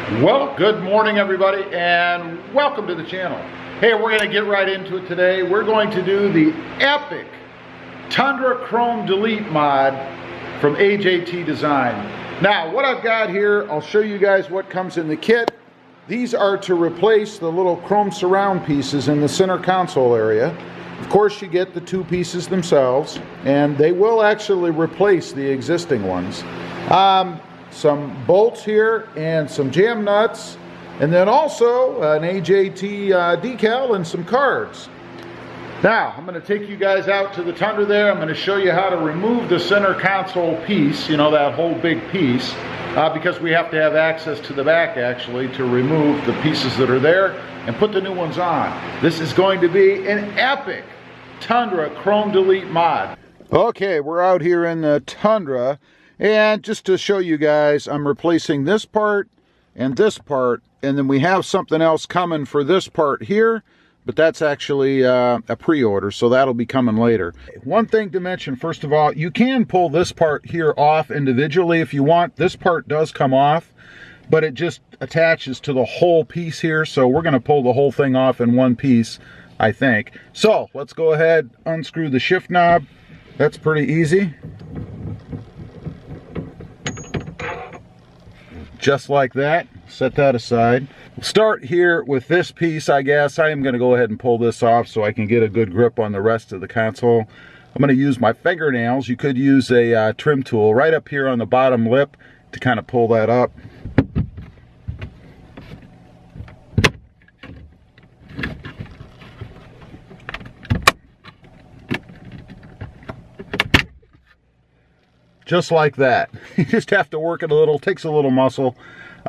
Well, good morning everybody and welcome to the channel. Hey, we're going to get right into it today. We're going to do the epic Tundra Chrome Delete mod from AJT Design. Now, what I've got here, I'll show you guys what comes in the kit. These are to replace the little chrome surround pieces in the center console area. Of course, you get the two pieces themselves, and they will actually replace the existing ones. Some bolts here and some jam nuts, and then also an AJT decal and some cards. Now, I'm going to take you guys out to the Tundra there. I'm going to show you how to remove the center console piece, you know, that whole big piece, because we have to have access to the back actually to remove the pieces that are there and put the new ones on. This is going to be an epic Tundra Chrome Delete mod. Okay, we're out here in the Tundra. And just to show you guys, I'm replacing this part, and then we have something else coming for this part here, but that's actually a pre-order, so that'll be coming later. One thing to mention, first of all, you can pull this part here off individually if you want. This part does come off, but it just attaches to the whole piece here, so we're going to pull the whole thing off in one piece, I think. So let's go ahead, unscrew the shift knob. That's pretty easy. Just like that. Set that aside. We'll start here with this piece, I guess. I am going to go ahead and pull this off so I can get a good grip on the rest of the console. I'm going to use my fingernails. You could use a trim tool right up here on the bottom lip to kind of pull that up. Just like that. You just have to work it a little. Takes a little muscle.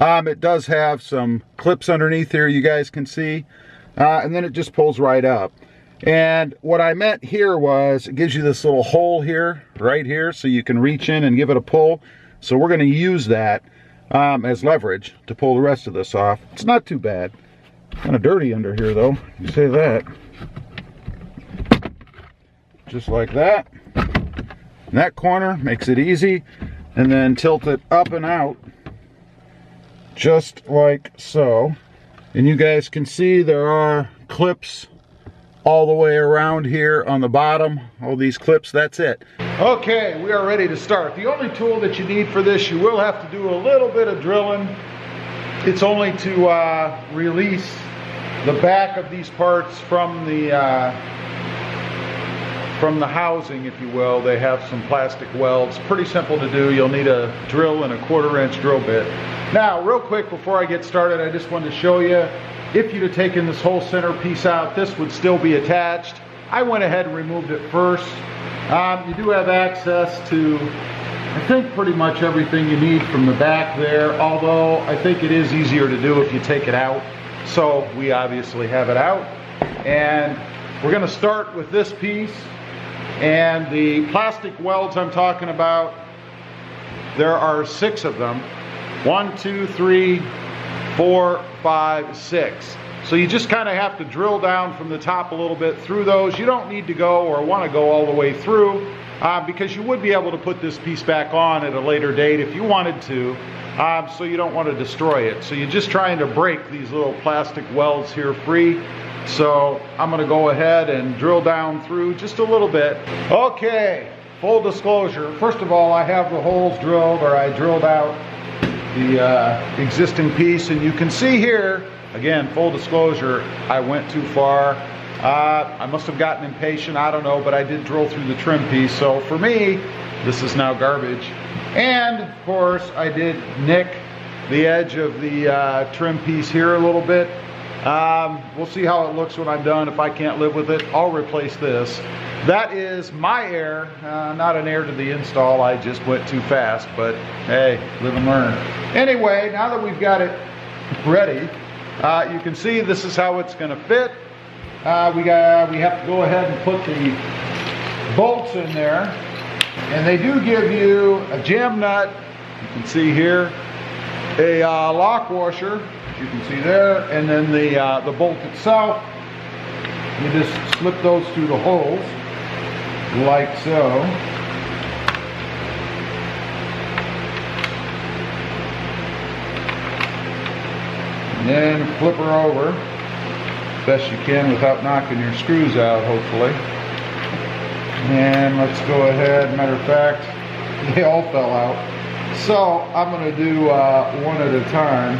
It does have some clips underneath here you guys can see, and then it just pulls right up. And what I meant here was it gives you this little hole here, right here, so you can reach in and give it a pull. So we're going to use that as leverage to pull the rest of this off. It's not too bad. Kind of dirty under here though, you say that. Just like that. And that corner makes it easy, and then tilt it up and out just like so. And you guys can see there are clips all the way around here on the bottom. All these clips, that's it. Okay, we are ready to start. The only tool that you need for this, you will have to do a little bit of drilling. It's only to release the back of these parts from the housing, if you will. They have some plastic welds. Pretty simple to do. You'll need a drill and a 1/4-inch drill bit. Now, real quick before I get started, I just wanted to show you, if you'd have taken this whole center piece out, this would still be attached. I went ahead and removed it first. You do have access to, I think, pretty much everything you need from the back there, although I think it is easier to do if you take it out. So we obviously have it out. And we're going to start with this piece. And the plastic welds I'm talking about, there are 6 of them. 1, 2, 3, 4, 5, 6. So you just kind of have to drill down from the top a little bit through those. You don't need to go or want to go all the way through because you would be able to put this piece back on at a later date if you wanted to. So you don't want to destroy it. So you're just trying to break these little plastic welds here free. So I'm going to go ahead and drill down through just a little bit. Okay, full disclosure. First of all, I have the holes drilled, or I drilled out the existing piece, and you can see here, again, full disclosure, I went too far. I must have gotten impatient, I don't know, but I did drill through the trim piece. So for me, this is now garbage. And of course, I did nick the edge of the trim piece here a little bit. We'll see how it looks when I'm done. If I can't live with it, I'll replace this. That is my error, not an error to the install. I just went too fast, but hey, live and learn. Anyway, now that we've got it ready, you can see this is how it's going to fit. We have to go ahead and put the bolts in there, and they do give you a jam nut. You can see here a lock washer. You can see there, and then the bolt itself, you just slip those through the holes like so. then flip her over best you can without knocking your screws out, hopefully. And let's go ahead, matter of fact, they all fell out. So I'm going to do one at a time.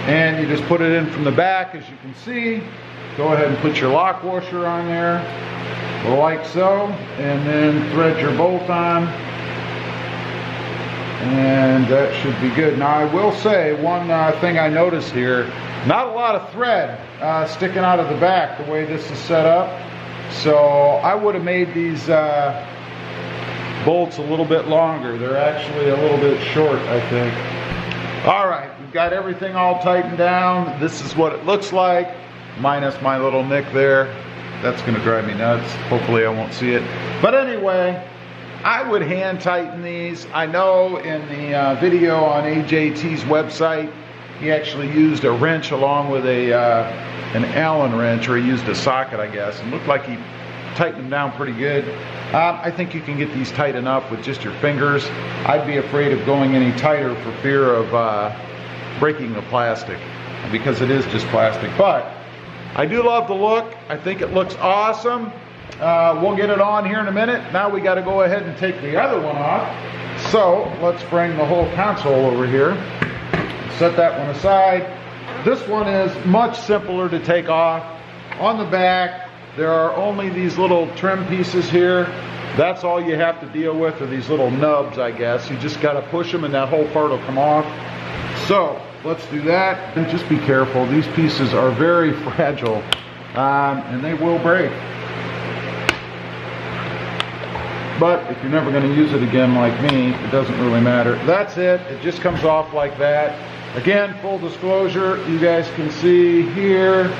And you just put it in from the back, as you can see. Go ahead and put your lock washer on there, like so, and then thread your bolt on. And that should be good. Now I will say one thing I noticed here, not a lot of thread sticking out of the back the way this is set up. So I would have made these bolts a little bit longer. They're actually a little bit short, I think. All right, we've got everything all tightened down. This is what it looks like, minus my little nick there. That's gonna drive me nuts. Hopefully I won't see it. But anyway, I would hand tighten these. I know in the video on AJT's website, he actually used a wrench along with an Allen wrench, or he used a socket, I guess, and looked like he tightened them down pretty good. I think you can get these tight enough with just your fingers. I'd be afraid of going any tighter for fear of breaking the plastic, because it is just plastic. But I do love the look. I think it looks awesome. We'll get it on here in a minute. Now we got to go ahead and take the other one off. So let's bring the whole console over here. Set that one aside. This one is much simpler to take off. On the back, there are only these little trim pieces here. That's all you have to deal with, are these little nubs, I guess. You just got to push them and that whole part will come off. So let's do that. And just be careful. These pieces are very fragile and they will break. But if you're never going to use it again like me, it doesn't really matter. That's it. It just comes off like that. Again, full disclosure, you guys can see here,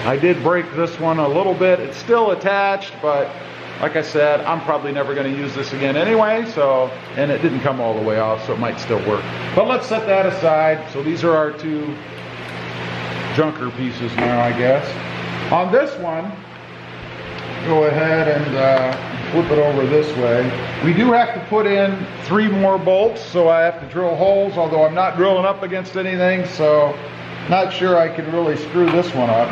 I did break this one a little bit. It's still attached, but like I said, I'm probably never going to use this again anyway, so, and it didn't come all the way off, so it might still work. But let's set that aside. So these are our two junker pieces now, I guess. On this one, go ahead and flip it over this way. We do have to put in 3 more bolts, so I have to drill holes, although I'm not drilling up against anything, so not sure I can really screw this one up.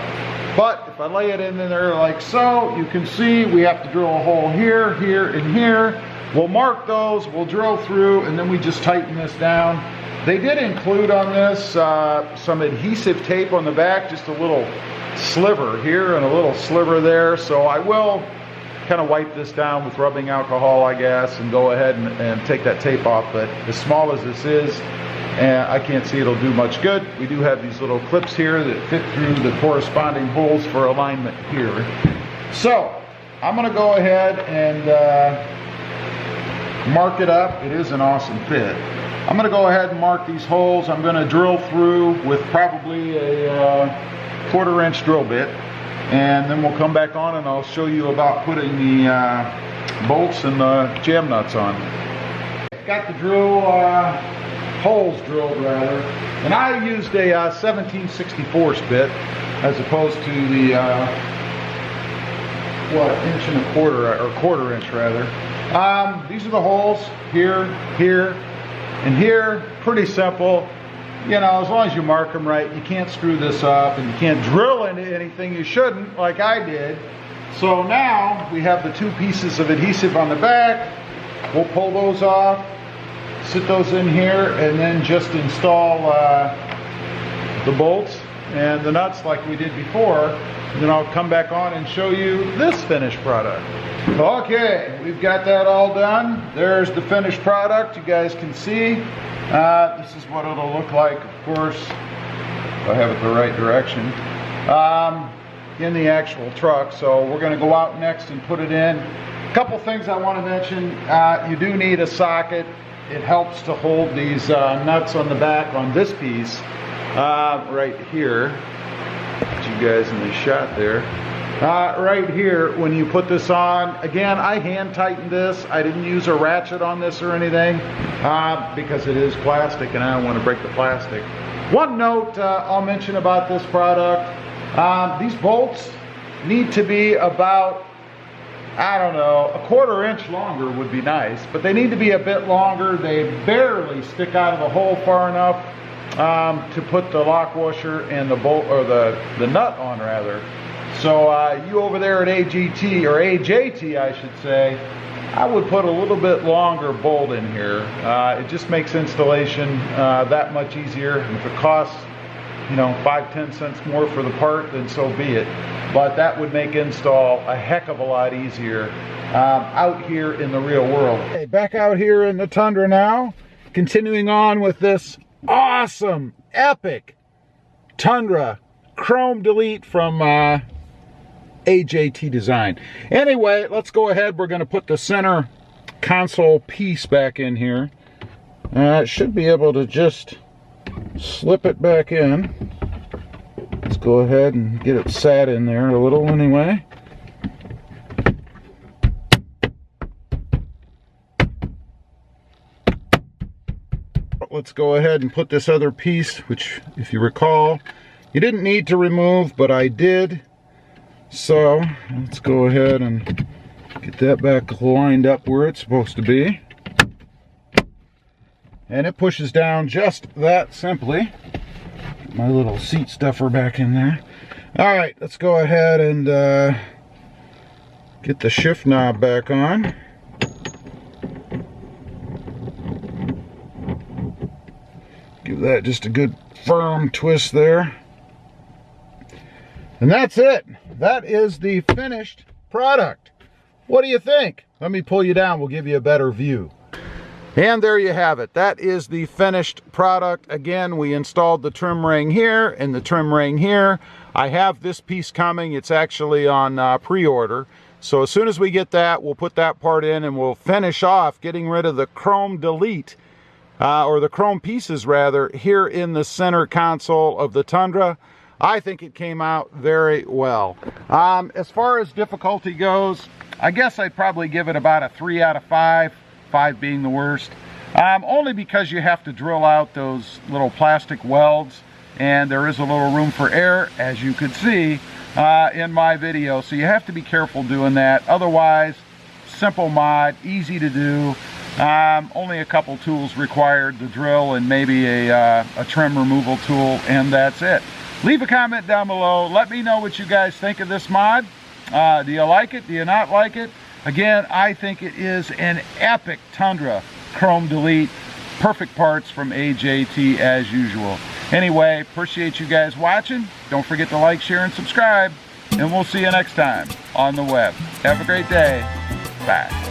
But if I lay it in there like so, you can see we have to drill a hole here, here, and here. We'll mark those, we'll drill through, and then we just tighten this down. They did include on this some adhesive tape on the back, just a little sliver here and a little sliver there, so I will kind of wipe this down with rubbing alcohol, I guess, and go ahead and take that tape off. But as small as this is, I can't see it'll do much good. We do have these little clips here that fit through the corresponding holes for alignment here. So I'm going to go ahead and mark it up. It is an awesome fit. I'm going to go ahead and mark these holes. I'm going to drill through with probably a 1/4 inch drill bit. And then we'll come back on and I'll show you about putting the bolts and the jam nuts on. I've got the drill holes drilled rather, and I used a 17/64 bit as opposed to the 1.25 or 1/4 inch rather. These are the holes here, here, and here. Pretty simple. You know, as long as you mark them right, you can't screw this up, and you can't drill into anything you shouldn't, like I did. So now we have the 2 pieces of adhesive on the back. We'll pull those off, sit those in here, and then just install the bolts and the nuts like we did before. And then I'll come back on and show you this finished product. Okay, we've got that all done. There's the finished product. You guys can see. This is what it'll look like, of course, if I have it the right direction, in the actual truck. So we're going to go out next and put it in. A couple things I want to mention. You do need a socket. It helps to hold these nuts on the back on this piece right here. Get you guys in the shot there. Right here, when you put this on, again, I hand tightened this. I didn't use a ratchet on this or anything because it is plastic and I don't want to break the plastic. One note I'll mention about this product, these bolts need to be about, I don't know, a 1/4 inch longer would be nice, but they need to be a bit longer. They barely stick out of the hole far enough to put the lock washer and the bolt, or the nut on rather. So you over there at AGT, or AJT I should say, I would put a little bit longer bolt in here. It just makes installation that much easier. And if it costs, you know, 5-10 cents more for the part, then so be it. But that would make install a heck of a lot easier out here in the real world. Okay, back out here in the Tundra now, continuing on with this awesome, epic Tundra chrome delete from AJT Design. Anyway, let's go ahead. We're going to put the center console piece back in here. It should be able to just slip it back in. Let's go ahead and get it sat in there a little anyway. Let's go ahead and put this other piece, which if you recall, you didn't need to remove, but I did. So let's go ahead and get that back lined up where it's supposed to be. And it pushes down just that simply. Get my little seat stuffer back in there. All right, let's go ahead and get the shift knob back on. Give that just a good firm twist there. And that's it. That is the finished product. What do you think? Let me pull you down. We'll give you a better view. And there you have it. That is the finished product. Again, we installed the trim ring here and the trim ring here. I have this piece coming. It's actually on pre-order. So as soon as we get that, we'll put that part in and we'll finish off getting rid of the chrome delete. Or the chrome pieces rather, here in the center console of the Tundra. I think it came out very well. As far as difficulty goes, I guess I'd probably give it about a 3 out of 5, 5 being the worst. Only because you have to drill out those little plastic welds, and there is a little room for error, as you could see in my video. So you have to be careful doing that. Otherwise, simple mod, easy to do. Only a couple tools required, the drill and maybe a trim removal tool, and that's it. Leave a comment down below. Let me know what you guys think of this mod. Do you like it? Do you not like it? Again, I think it is an epic Tundra chrome delete. Perfect parts from AJT as usual. Anyway, appreciate you guys watching. Don't forget to like, share, and subscribe. And we'll see you next time on the web. Have a great day. Bye.